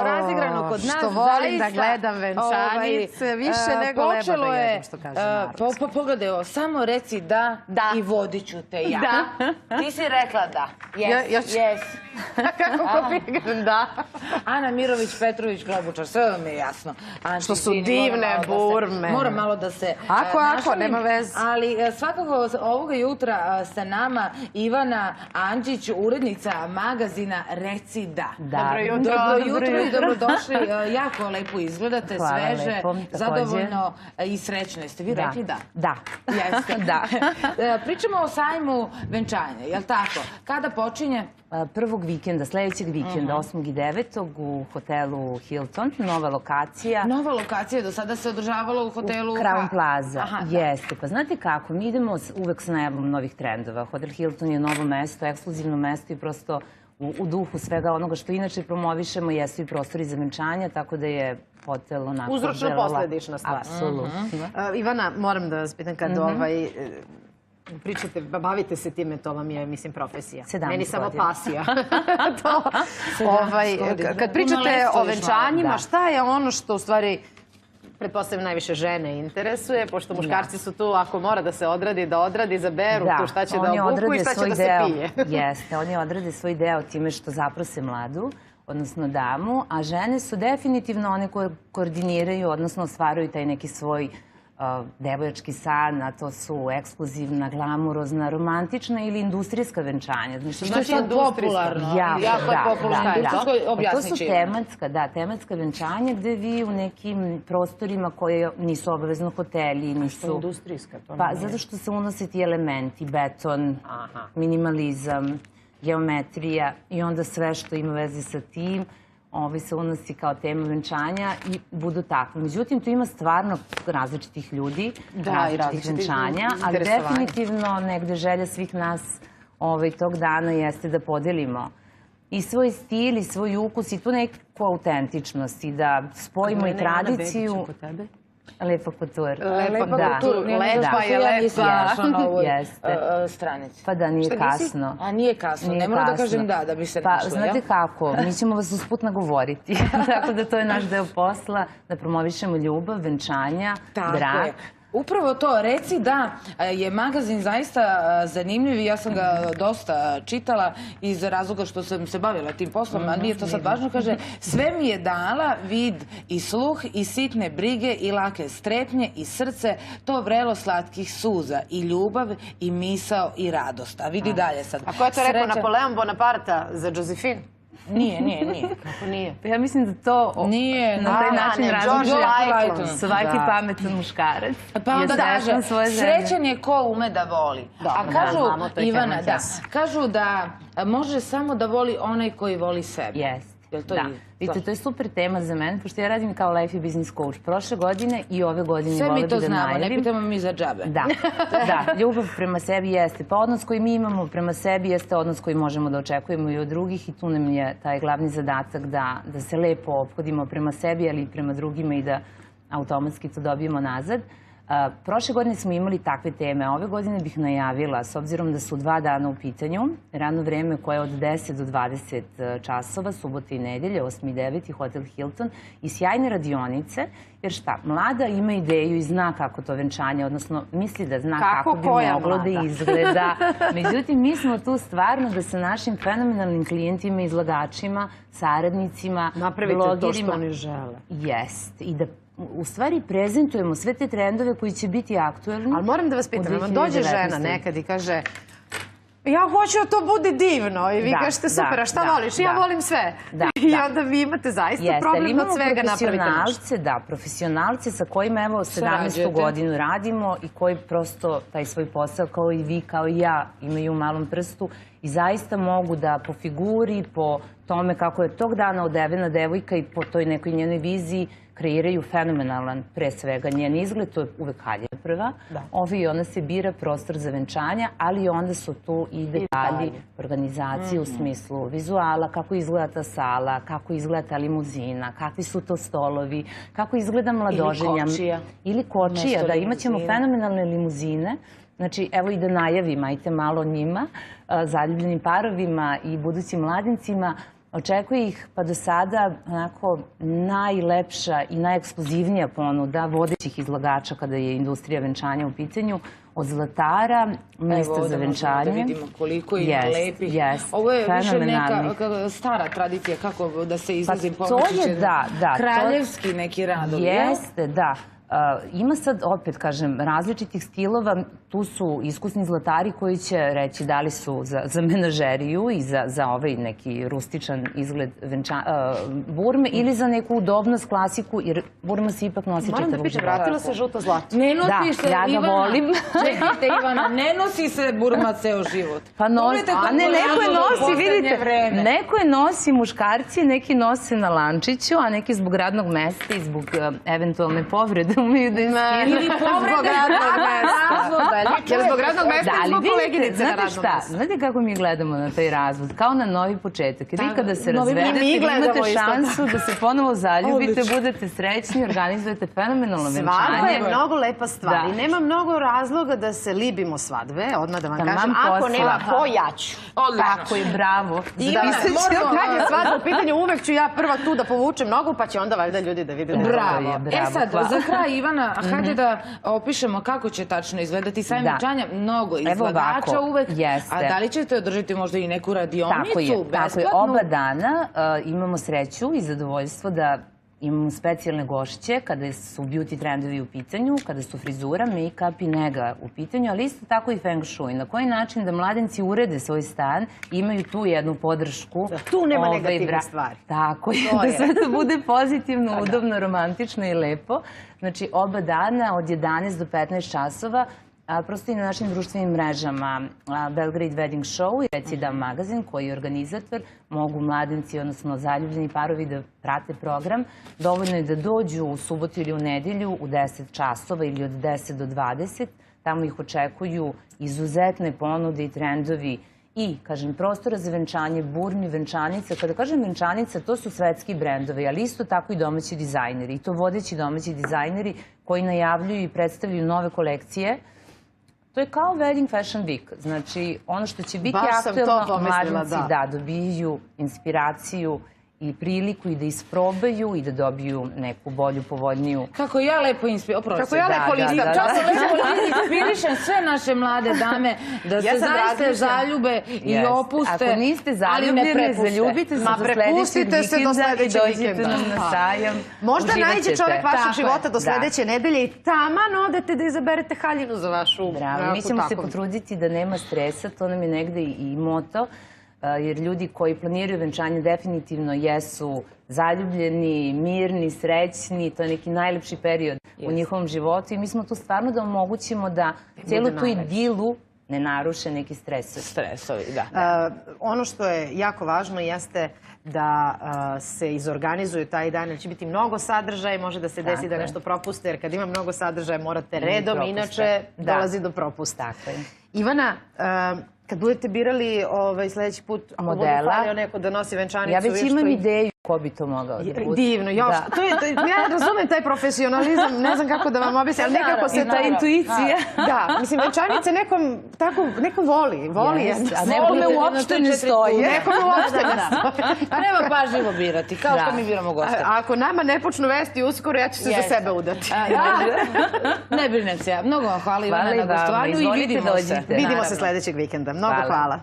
razigrano kod nas. Što volim da gledam venčanice, više nego leba da jedem, što kaže narod. Pogledaj ovo, samo reci da i vodit ću te ja. Ti si rekla da. Jes. Kako ko pigan, da. Ana Mirović, Petrović, Klobučar, sve vam je jasno. Što su divne burme. Mora malo da se Ako, nema veze. Ali svakako ovoga jutra sa nama Ivana Andžić, urednica magazina Reci da. Dobro jutro i dobrodošli. Jako lepo izgledate, sveže, zadovoljno i srećno. Jeste vi rekli da? Da. Jeste. Pričamo o sajmu venčanja, je li tako? Kada počinje? Prvog vikenda, sledećeg vikenda, 8. i 9. u hotelu Hilton, nova lokacija. Nova lokacija, do sada se održavalo u hotelu Crown Plaza, jeste. Pa znate kako, mi idemo uvek s najavom novih trendova. Hotel Hilton je novo mesto, ekskluzivno mesto i prosto u duhu svega onoga što inače promovišemo jesu i prostori za venčanja, tako da je hotel onako... Uzročno-posledična stvar. Apsolutno. Ivana, moram da vas pitam kad pričate, bavite se time, to vam je, mislim, profesija. Meni samo pasija. Kad pričate o venčanjima, šta je ono što u stvari, pretpostavljam, najviše žene interesuje, pošto muškarci su tu, ako mora da se odradi, da odradi, zaberu tu šta će da obuku i šta će da se pije. Jeste, oni odrade svoj deo time što zaprose mladu, odnosno damu, a žene su definitivno one koje koordiniraju, odnosno ostvaruju taj neki svoj devojački san, a to su ekskluzivna, glamurozna, romantična ili industrijska venčanja. Što je sad popularno? Jako je popularno. To su tematska venčanja gde vi u nekim prostorima koje nisu obavezno hoteli. Što je industrijska? Pa zato što se unose ti elementi, beton, minimalizam, geometrija i onda sve što ima veze sa tim se unosi kao tema venčanja i budu takve. Međutim, tu ima stvarno različitih ljudi, različitih venčanja, ali definitivno negde želja svih nas tog dana jeste da podelimo i svoj stil i svoj ukus i tu neku autentičnost i da spojimo i tradiciju. Lepa kultura. Lepa je lepa. Jeste. Stranici. Pa da, nije kasno. A nije kasno. Ne moram da kažem da bi se našla. Pa, znate kako, mi ćemo vas usput nagovoriti. Tako da to je naš deo posla, da promovišemo ljubav, venčanja, brak. Upravo to, reci da je magazin zaista zanimljiv i ja sam ga dosta čitala iz razloga što sam se bavila tim poslom, a nije to sad važno, kaže sve mi je dala vid i sluh i sitne brige i lake strepnje i srce, to vrelo slatkih suza i ljubav i misao i radost. A vidi dalje sad. A ko je to rekao, Napoleon Bonaparte za Josephine? Nije. Kako nije? Ja mislim da to nije na taj način razmišlja svaki pametan muškarac. Pa onda kaže, srećan je ko ume da voli. A kažu, Ivana, kažu da može samo da voli onaj koji voli sebe. Jest. Vidite, to je super tema za mene, pošto ja radim kao life i business coach prošle godine i ove godine. Sve mi to znamo, ne pitamo mi za džabe. Da, ljubav prema sebi jeste. Pa odnos koji mi imamo prema sebi jeste odnos koji možemo da očekujemo i od drugih i tu nam je taj glavni zadatak da se lepo ophodimo prema sebi, ali i prema drugima i da automatski to dobijemo nazad. Prošle godine smo imali takve teme, a ove godine bih najavila, s obzirom da su 2 dana u pitanju, radno vreme koje je od 10 do 20 časova, subota i nedelje, 8. i 9. Hotel Hilton i sjajne radionice, jer šta, mlada ima ideju i zna kako to venčanje, odnosno misli da zna kako bi moglo da izgleda. Međutim, mi smo tu stvarno da sa našim fenomenalnim klijentima, izlagačima, saradnicima, blogerima... Napravite to što oni žele. Jest, i da u stvari prezentujemo sve te trendove koji će biti aktuelni. Ali moram da vas pitam, dođe žena nekad i kaže ja hoću da to bude divno i vi kažete super, a šta voliš? Ja volim sve. I onda vi imate zaista problem od svega napravite nešto. Da, profesionalce sa kojima evo 17. godinu radimo i koji prosto taj svoj posao kao i vi, kao i ja imaju u malom prstu i zaista mogu da po figuri, po tome kako je tog dana odevena devojka i po toj nekoj njenoj viziji kreiraju fenomenalan, pre svega, njen izgled, to je uvek Halja prva. I ona se bira prostor za venčanja, ali onda su tu i detalji organizacije u smislu vizuala, kako izgleda ta sala, kako izgleda ta limuzina, kakvi su to stolovi, kako izgleda mladoženja. Ili kočija. Da, imat ćemo fenomenalne limuzine. Znači, evo i da najavim, ajte malo njima, zaljubljenim parovima i budućim mladincima. Očekuje ih pa do sada onako najlepša i najekskluzivnija ponuda vodećih izlagača kada je industrija venčanja u pitanju, od zlatara, mesta za venčanje. Da vidimo koliko ima lepih. Ovo je više neka stara tradicija, kako da se izrazim pomoćiće. Kraljevski neki radovi. Jeste, da. Ima sad, opet kažem, različitih stilova. Tu su iskusni zlatari koji će reći da li su za menažeriju i za ovaj neki rustičan izgled burme ili za neku udobnost, klasiku, jer burma se ipak nosi čitavog života. Moram da pitam, vratila se žuto zlato? Ne nosi se, ja ga volim. Čekajte, Ivana, ne nosi se burma ceo život. Pa nosi, a ne, neko je nosi, vidite, neko je nosi muškarci, neki nose na lančiću, a neki zbog radnog mesta i zbog eventualne povrede umeju da iskinu. Ili povrede radnog mesta. Jer zbog radnog mesta i zbog koleginice na radnom mestu. Znate kako mi gledamo na taj razvod? Kao na novi početak. Vi kada se razvedete, imate šansu da se ponovo zaljubite, budete srećni, organizujete fenomenalno venčanje. Svadba je mnogo lepa stvar i nema mnogo razloga da se libimo svadbe, odmah da vam kažem. Ako nema ko, ja ću. Tako je, bravo. Kad je svadba u pitanju, uvek ću ja prva tu da povučem nogu, pa će onda valjda ljudi da vide. Bravo. E sad, za kraj, Ivana, hajde da opišemo kako će tačno izgledati sajam venčanja. Mnogo izlagača uvek. A da li ćete održati možda i neku radionicu besplatnu? Tako je. Oba dana imamo sreću i zadovoljstvo da imamo specijalne gošće kada su beauty trendovi u pitanju, kada su frizura, make-up i nega u pitanju, ali isto tako i feng shui. Na koji način da mladenci urede svoj stan, imaju tu jednu podršku. Tu nema negativne stvari. Tako je, da sve to bude pozitivno, udobno, romantično i lepo. Znači, oba dana od 11 do 15 časova, prosto i na našim društvenim mrežama Belgrade Wedding Show i Reci da magazin koji je organizator, mogu mladenci, odnosno zaljubljeni parovi da prate program. Dovoljno je da dođu u subotu ili u nedelju u 10 časova ili od 10 do 20. Tamo ih očekuju izuzetne ponude i trendovi i, kažem, prostora za venčanje, burmi, venčanica. Kada kažem venčanica, to su svetski brendovi, ali isto tako i domaći dizajneri. I to vodeći domaći dizajneri koji najavljuju i predstavljaju nove kolekcije. To je kao Wedding Fashion Week. Znači, ono što će biti aktuelno, mladenci dobiju inspiraciju i priliku i da isprobaju i da dobiju neku bolju, povoljniju... Kako ja lepo inspirišem sve naše mlade dame da se zaista zaljube i opuste, ako niste zaljubljene, zaljubite se do sledećeg vikenda i dođite na sajam. Možda nađe čovek vašeg života do sledeće nedelje i taman odete da izaberete haljinu za vašu... Bravo, mi ćemo se potruditi da nema stresa, to nam je negde i moto. Jer ljudi koji planiraju venčanje definitivno jesu zaljubljeni, mirni, srećni, to je neki najlepši period u njihovom životu i mi smo tu stvarno da omogućimo da cijelu tu idilu ne naruše neki stresovi. Ono što je jako važno jeste da se izorganizuju taj dan, jer će biti mnogo sadržaja i može da se desi da nešto propuste, jer kad ima mnogo sadržaja morate redom, inače dolazi do propusta. Ivana, kad budete birali sljedeći put, ako budu falio neko da nosi venčanicu... Ja već imam ideju ko bi to mogao da bude. Divno, ja razumem taj profesionalizam, ne znam kako da vam objasnim, ali nekako se... I ta intuicija. Da, mislim, venčanice neko voli. A nekome uopšte ne stoji. Nekome uopšte ne stoji. A nema pažljivo birati, kao što mi biramo goste. Ako nama ne počnu vesti uskoro, ja ću se za sebe udati. Ne brinete se, mnogo vam hvala Ivana na gostovanju i vidimo se. Vidimo se sljedećeg vikenda. Mnogo hvala.